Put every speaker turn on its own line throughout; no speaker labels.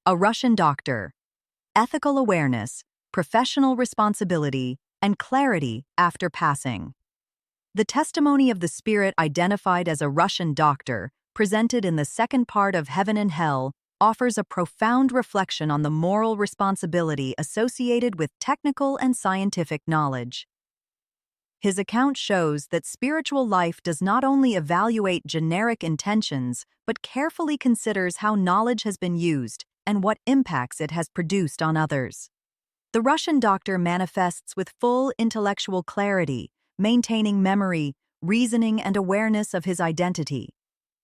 a Russian doctor, ethical awareness, professional responsibility, and clarity after passing. The testimony of the spirit identified as a Russian doctor, presented in the second part of Heaven and Hell, offers a profound reflection on the moral responsibility associated with technical and scientific knowledge. His account shows that spiritual life does not only evaluate generic intentions, but carefully considers how knowledge has been used and what impacts it has produced on others. The Russian doctor manifests with full intellectual clarity, maintaining memory, reasoning, and awareness of his identity.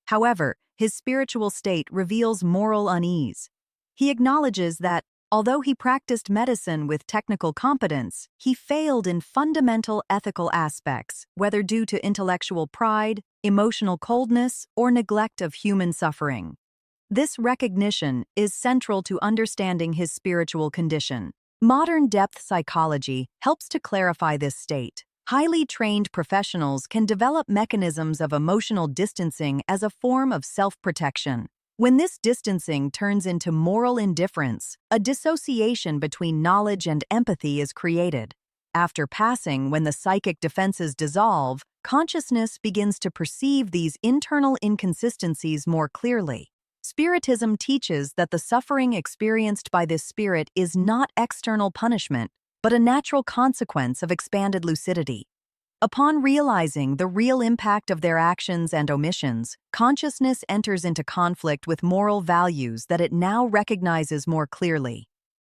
However, his spiritual state reveals moral unease. He acknowledges that, although he practiced medicine with technical competence, he failed in fundamental ethical aspects, whether due to intellectual pride, emotional coldness, or neglect of human suffering. This recognition is central to understanding his spiritual condition. Modern depth psychology helps to clarify this state. Highly trained professionals can develop mechanisms of emotional distancing as a form of self-protection. When this distancing turns into moral indifference, a dissociation between knowledge and empathy is created. After passing, when the psychic defenses dissolve, consciousness begins to perceive these internal inconsistencies more clearly. Spiritism teaches that the suffering experienced by this spirit is not external punishment, but a natural consequence of expanded lucidity. Upon realizing the real impact of their actions and omissions, consciousness enters into conflict with moral values that it now recognizes more clearly.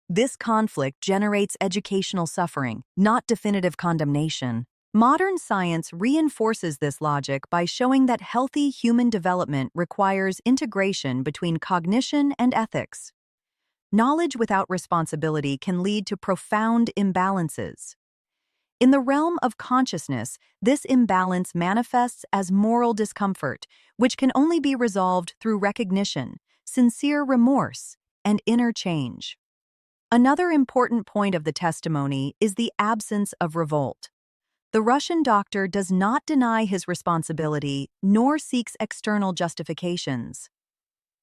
This conflict generates educational suffering, not definitive condemnation. Modern science reinforces this logic by showing that healthy human development requires integration between cognition and ethics. Knowledge without responsibility can lead to profound imbalances. In the realm of consciousness, this imbalance manifests as moral discomfort, which can only be resolved through recognition, sincere remorse, and inner change. Another important point of the testimony is the absence of revolt. The Russian doctor does not deny his responsibility nor seeks external justifications.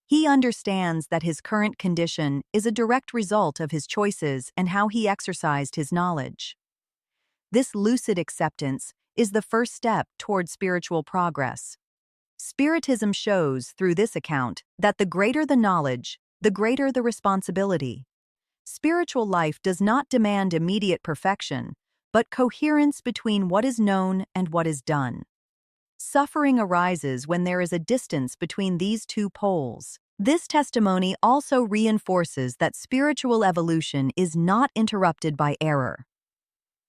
He understands that his current condition is a direct result of his choices and how he exercised his knowledge. This lucid acceptance is the first step toward spiritual progress. Spiritism shows through this account that the greater the knowledge, the greater the responsibility. Spiritual life does not demand immediate perfection, but coherence between what is known and what is done. Suffering arises when there is a distance between these two poles. This testimony also reinforces that spiritual evolution is not interrupted by error.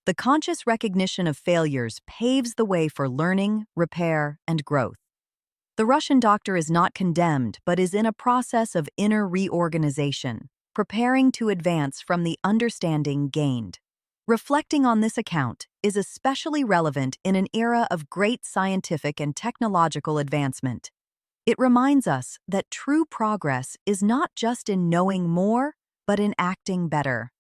The conscious recognition of failures paves the way for learning, repair, and growth. The Russian doctor is not condemned, but is in a process of inner reorganization, preparing to advance from the understanding gained. Reflecting on this account is especially relevant in an era of great scientific and technological advancement. It reminds us that true progress is not just in knowing more, but in acting better.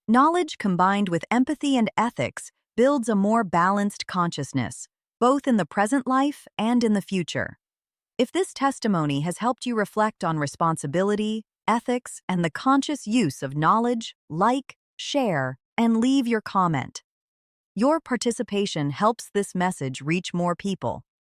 Knowledge combined with empathy and ethics builds a more balanced consciousness, both in the present life and in the future. If this testimony has helped you reflect on responsibility, ethics, and the conscious use of knowledge, like, share, and leave your comment. Your participation helps this message reach more people.